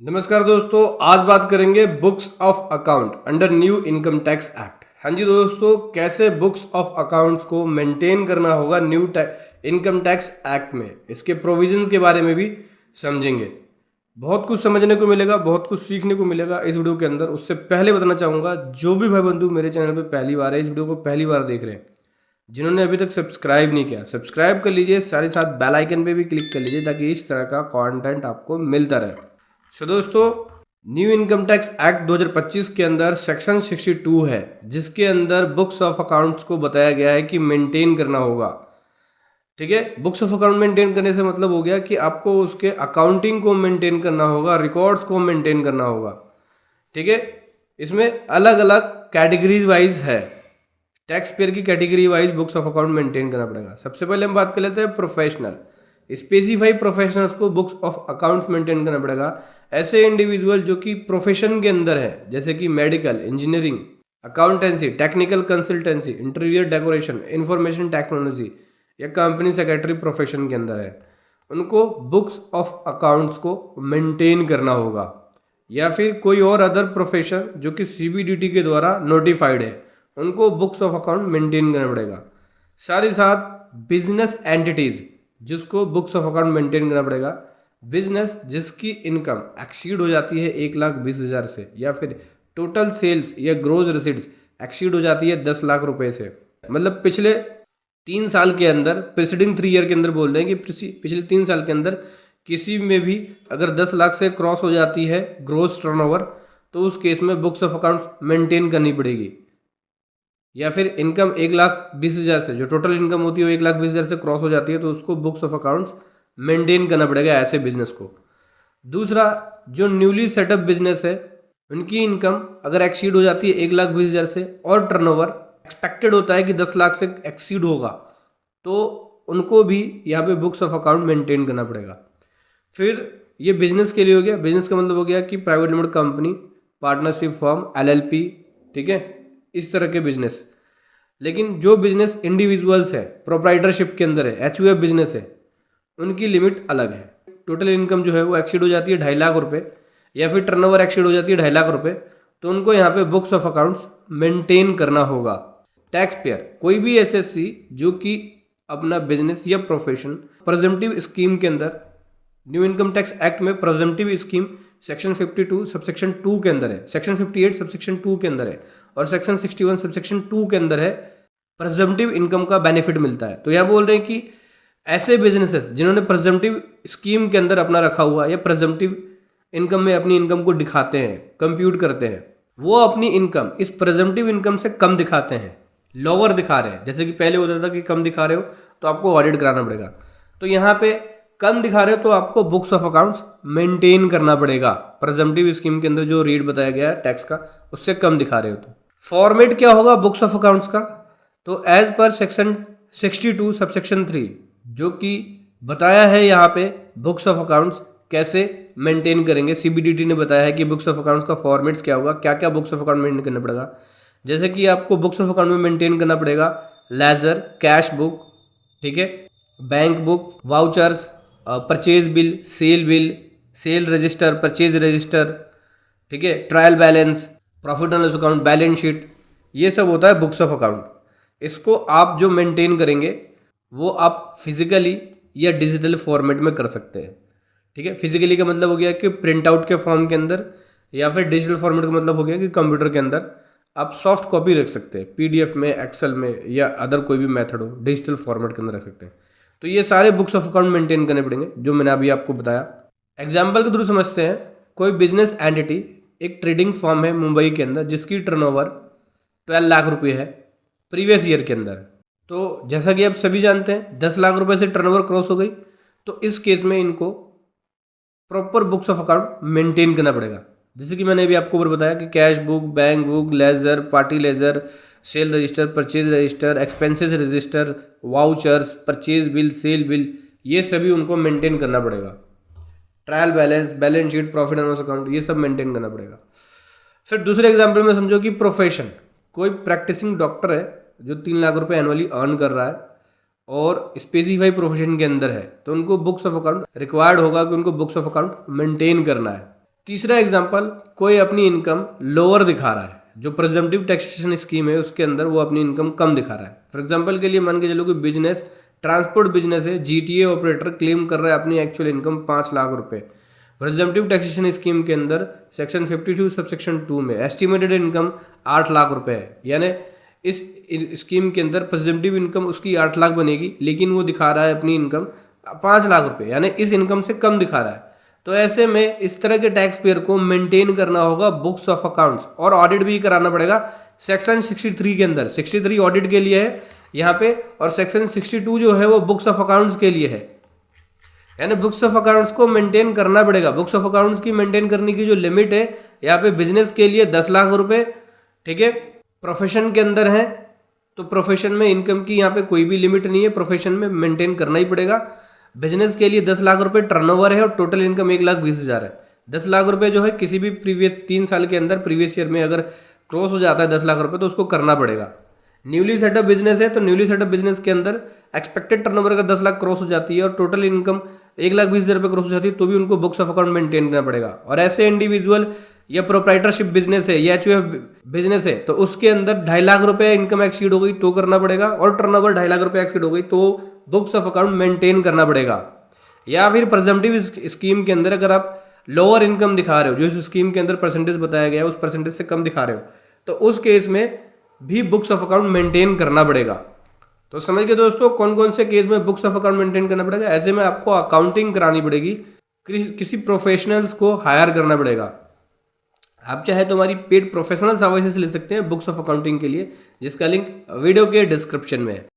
नमस्कार दोस्तों, आज बात करेंगे books of account under new income tax act. हाँ जी दोस्तों, कैसे बुक्स ऑफ अकाउंट्स को मेंटेन करना होगा न्यू इनकम टैक्स एक्ट में, इसके प्रोविजंस के बारे में भी समझेंगे। बहुत कुछ समझने को मिलेगा, बहुत कुछ सीखने को मिलेगा इस वीडियो के अंदर। उससे पहले बताना चाहूँगा, जो भी भाई बंधु मेरे चैनल पर पहली बार है, इस वीडियो को पहली बार देख रहे हैं, जिन्होंने अभी तक सब्सक्राइब नहीं किया, सब्सक्राइब कर लीजिए, साथ ही साथ बेल आइकन पे भी क्लिक कर लीजिए ताकि इस तरह का कंटेंट आपको मिलता रहे। सो दोस्तों, न्यू इनकम टैक्स एक्ट 2025 के अंदर सेक्शन 62 है, जिसके अंदर बुक्स ऑफ अकाउंट्स को बताया गया है कि मेंटेन करना होगा। ठीक है, बुक्स ऑफ अकाउंट मेंटेन करने से मतलब हो गया कि आपको उसके अकाउंटिंग को मेंटेन करना होगा, रिकॉर्ड्स को मेंटेन करना होगा। ठीक है, इसमें अलग अलग कैटेगरीज वाइज है, टैक्स पेयर की category wise books of account maintain करना पड़ेगा। सबसे पहले हम बात कर लेते हैं प्रोफेशनल। स्पेसिफाई प्रोफेशनल्स को बुक्स ऑफ अकाउंट्स मेंटेन करना पड़ेगा। ऐसे इंडिविजुअल जो कि प्रोफेशन के अंदर है, जैसे कि medical, engineering, accountancy, technical consultancy, interior decoration, information technology या कंपनी सेक्रेटरी प्रोफेशन के अंदर है, उनको बुक्स ऑफ अकाउंट्स को मेंटेन करना होगा। या फिर कोई और अदर प्रोफेशन जो कि सीबीडीटी के द्वारा नोटिफाइड है, उनको बुक्स ऑफ अकाउंट मेंटेन करना पड़ेगा। साथ ही साथ बिजनेस एंटिटीज जिसको बुक्स ऑफ अकाउंट मेंटेन करना पड़ेगा। बिजनेस जिसकी इनकम एक्सीड हो जाती है 1,20,000 से, या फिर टोटल सेल्स या ग्रोस रिसीट्स एक्सीड हो जाती है 10 लाख रुपए से, मतलब पिछले 3 साल के अंदर, प्रीसीडिंग 3 ईयर के अंदर बोल रहे हैं कि पिछले 3 साल के अंदर किसी में भी अगर 10 लाख से क्रॉस हो जाती है ग्रोस टर्नओवर, तो उस केस में बुक्स ऑफ अकाउंट्स मेंटेन करनी पड़ेगी। या फिर इनकम 1,20,000 से, जो टोटल इनकम होती है वो 1,20,000 से क्रॉस हो जाती है, तो उसको बुक्स ऑफ अकाउंट्स मेंटेन करना पड़ेगा ऐसे बिजनेस को। दूसरा, जो न्यूली सेटअप बिजनेस है, उनकी इनकम अगर एक्सीड हो जाती है 1,20,000 से और टर्नओवर एक्सपेक्टेड होता है कि 10 लाख से एक्सीड होगा, तो उनको भी यहाँ पे बुक्स ऑफ अकाउंट मेंटेन करना पड़ेगा। फिर ये बिजनेस के लिए हो गया। बिजनेस का मतलब हो गया कि private limited company, partnership firm, LLP, ठीक है, इस तरह के बिजनेस। लेकिन जो बिजनेस इंडिविजुअल्स है, प्रोप्राइटरशिप के अंदर है, एचयूएफ बिजनेस है, उनकी लिमिट अलग है। टोटल इनकम जो है वो एक्सीड हो जाती है 2.5 लाख रुपए, या फिर टर्नओवर एक्सीड हो जाती है 2.5 लाख रुपए, तो उनको यहाँ पे बुक्स ऑफ अकाउंट्स मेंटेन करना होगा। टैक्स पेयर कोई भी एसएससी जो कि अपना बिजनेस या प्रोफेशन प्रेजेंटिव स्कीम के अंदर, न्यू इनकम टैक्स एक्ट में प्रेजेंटिव स्कीम सेक्शन 52 सबसेक्शन 2 के अंदर है, सेक्शन 58 सबसेक्शन 2 के अंदर है, और सेक्शन 61 सबसेक्शन 2 के अंदर है, प्रेजम्पटिव इनकम का बेनिफिट मिलता है। तो यहाँ बोल रहे हैं कि ऐसे बिजनेसेस जिन्होंने प्रेजम्पटिव स्कीम के अंदर अपना रखा हुआ या प्रेजम्पटिव इनकम में अपनी इनकम को दिखाते हैं, कंप्यूट करते हैं, वो अपनी इनकम इस प्रेजम्पटिव इनकम से कम दिखाते हैं, लोअर दिखा रहे हैं। जैसे कि पहले होता था कि कम दिखा रहे हो तो आपको ऑडिट कराना पड़ेगा, तो यहाँ पे कम दिखा रहे हो तो आपको बुक्स ऑफ अकाउंट्स मेंटेन करना पड़ेगा। प्रेजम्पटिव स्कीम के अंदर जो रेट बताया गया है टैक्स का, उससे कम दिखा रहे हो तो फॉर्मेट क्या होगा बुक्स ऑफ अकाउंट्स का, तो एज पर सेक्शन 62 सबसेक्शन 3 जो कि बताया है यहाँ पे बुक्स ऑफ अकाउंट्स कैसे मेंटेन करेंगे। सीबीडीटी ने बताया है कि बुक्स ऑफ अकाउंट्स का फॉर्मेट्स क्या होगा, क्या क्या बुक्स ऑफ अकाउंट मेंटेन करना पड़ेगा। जैसे कि आपको बुक्स ऑफ अकाउंट में मेंटेन करना पड़ेगा लेजर, कैश बुक, ठीक है, bank book, vouchers, purchase bill, cell register, purchase register, ठीक है, trial balance, profit and loss account, balance sheet, ये सब होता है बुक्स ऑफ अकाउंट। इसको आप जो मेंटेन करेंगे वो आप फिजिकली या डिजिटल फॉर्मेट में कर सकते हैं। ठीक है, फिजिकली का मतलब हो गया कि प्रिंट आउट के फॉर्म के अंदर, या फिर डिजिटल फॉर्मेट का मतलब हो गया कि कंप्यूटर के अंदर आप सॉफ्ट कॉपी रख सकते हैं, पीडीएफ में, एक्सेल में, या अदर कोई भी मेथड हो, डिजिटल फॉर्मेट के अंदर रख सकते हैं। तो ये सारे बुक्स ऑफ अकाउंट मेंटेन करने पड़ेंगे जो मैंने अभी आपको बताया। एग्जाम्पल के थ्रू समझते हैं। कोई बिजनेस एंटिटी, एक ट्रेडिंग फर्म है मुंबई के अंदर जिसकी टर्नओवर 12 लाख रुपए है प्रीवियस ईयर के अंदर, तो जैसा कि आप सभी जानते हैं 10 लाख रुपए से टर्नओवर क्रॉस हो गई, तो इस केस में इनको proper books of account maintain करना पड़ेगा। जैसे कि मैंने अभी आपको ऊपर बताया कि cash book, bank book, ledger, party ledger, sale register, purchase register, expenses register, vouchers, purchase bill, sale bill, ये सभी उनको मेंटेन करना पड़ेगा। Trial balance, balance sheet, profit and loss account, ये सब मेंटेन करना पड़ेगा। सर दूसरे एग्जाम्पल में समझो कि प्रोफेशन, कोई प्रैक्टिसिंग डॉक्टर है जो 3 लाख रुपए एनुअली अर्न कर रहा है और स्पेसिफाई प्रोफेशन के अंदर है, तो उनको बुक्स ऑफ अकाउंट रिक्वायर्ड होगा कि उनको बुक्स ऑफ अकाउंट मेंटेन करना है। तीसरा एग्जांपल, कोई अपनी इनकम लोअर दिखा रहा है, जो प्रिजम्पटिव टैक्सेशन स्कीम है उसके अंदर वो अपनी इनकम कम दिखा रहा है। फॉर एग्जांपल के लिए मान के चलो कि बिजनेस ट्रांसपोर्ट बिजनेस है, जीटीए ऑपरेटर क्लेम कर रहा है अपनी एक्चुअल इनकम 5 लाख रुपए। प्रिजम्पटिव टैक्सेशन स्कीम के अंदर सेक्शन 52 सबसेक्शन 2 में एस्टिमेटेड इनकम 8 लाख रुपए है, यानी इस स्कीम के अंदर प्रिजम्पटिव इनकम उसकी 8 लाख बनेगी, लेकिन वो दिखा रहा है अपनी इनकम 5 लाख रुपए, यानी इस इनकम से कम दिखा रहा है। तो ऐसे में इस तरह के टैक्स पेयर को मेंटेन करना होगा बुक्स ऑफ अकाउंट्स, और ऑडिट भी कराना पड़ेगा सेक्शन 63 के अंदर। 63 ऑडिट के लिए है यहाँ पे, और सेक्शन 62 जो है वो बुक्स ऑफ अकाउंट्स के लिए है, यानी बुक्स ऑफ अकाउंट्स को मेंटेन करना पड़ेगा। बुक्स ऑफ अकाउंट्स की मेंटेन करने की जो लिमिट है यहाँ पे बिजनेस के लिए 10 लाख रुपए, ठीक है। प्रोफेशन के अंदर है तो प्रोफेशन में इनकम की यहाँ पे कोई भी लिमिट नहीं है, प्रोफेशन में मेंटेन करना ही पड़ेगा। बिजनेस के लिए 10 लाख रुपए टर्नओवर है और टोटल इनकम 1,20,000 है। 10 लाख रुपए जो है किसी भी प्रीवियस 3 साल के अंदर प्रीवियस ईयर में अगर क्रॉस हो जाता है 10 लाख रुपए तो उसको करना पड़ेगा। न्यूली सेटअप बिजनेस है तो न्यूली सेटअप बिजनेस के अंदर एक्सपेक्टेड टर्नओवर का 10 लाख क्रॉस हो जाती है और टोटल इनकम 1,20,000 रुपये क्रॉस हो जाती है, तो भी उनको बुक्स ऑफ अकाउंट मेंटेन करना पड़ेगा। और ऐसे इंडिविजुअल या प्रोप्राइटरशिप बिजनेस है या एचयूएफ बिजनेस है तो उसके अंदर 2.5 लाख रुपए इनकम एक्सीड हो गई तो करना पड़ेगा, और टर्नओवर 2.5 लाख रुपए एक्सीड हो गई तो बुक्स ऑफ अकाउंट मेंटेन करना पड़ेगा। या फिर प्रिजम्पटिव स्कीम के अंदर अगर आप लोअर इनकम दिखा रहे हो, जो इस स्कीम के अंदर परसेंटेज बताया गया है उस परसेंटेज से कम दिखा रहे हो, तो उस केस में भी बुक्स ऑफ अकाउंट मेंटेन करना पड़ेगा। तो समझ गए दोस्तों कौन कौन से केस में बुक्स ऑफ अकाउंट मेंटेन करना पड़ेगा। ऐसे में आपको अकाउंटिंग करानी पड़ेगी, किसी प्रोफेशनल्स को हायर करना पड़ेगा। आप चाहे तो हमारी पेड प्रोफेशनल सर्विसेज ले सकते हैं बुक्स ऑफ अकाउंटिंग के लिए, जिसका लिंक वीडियो के डिस्क्रिप्शन में है।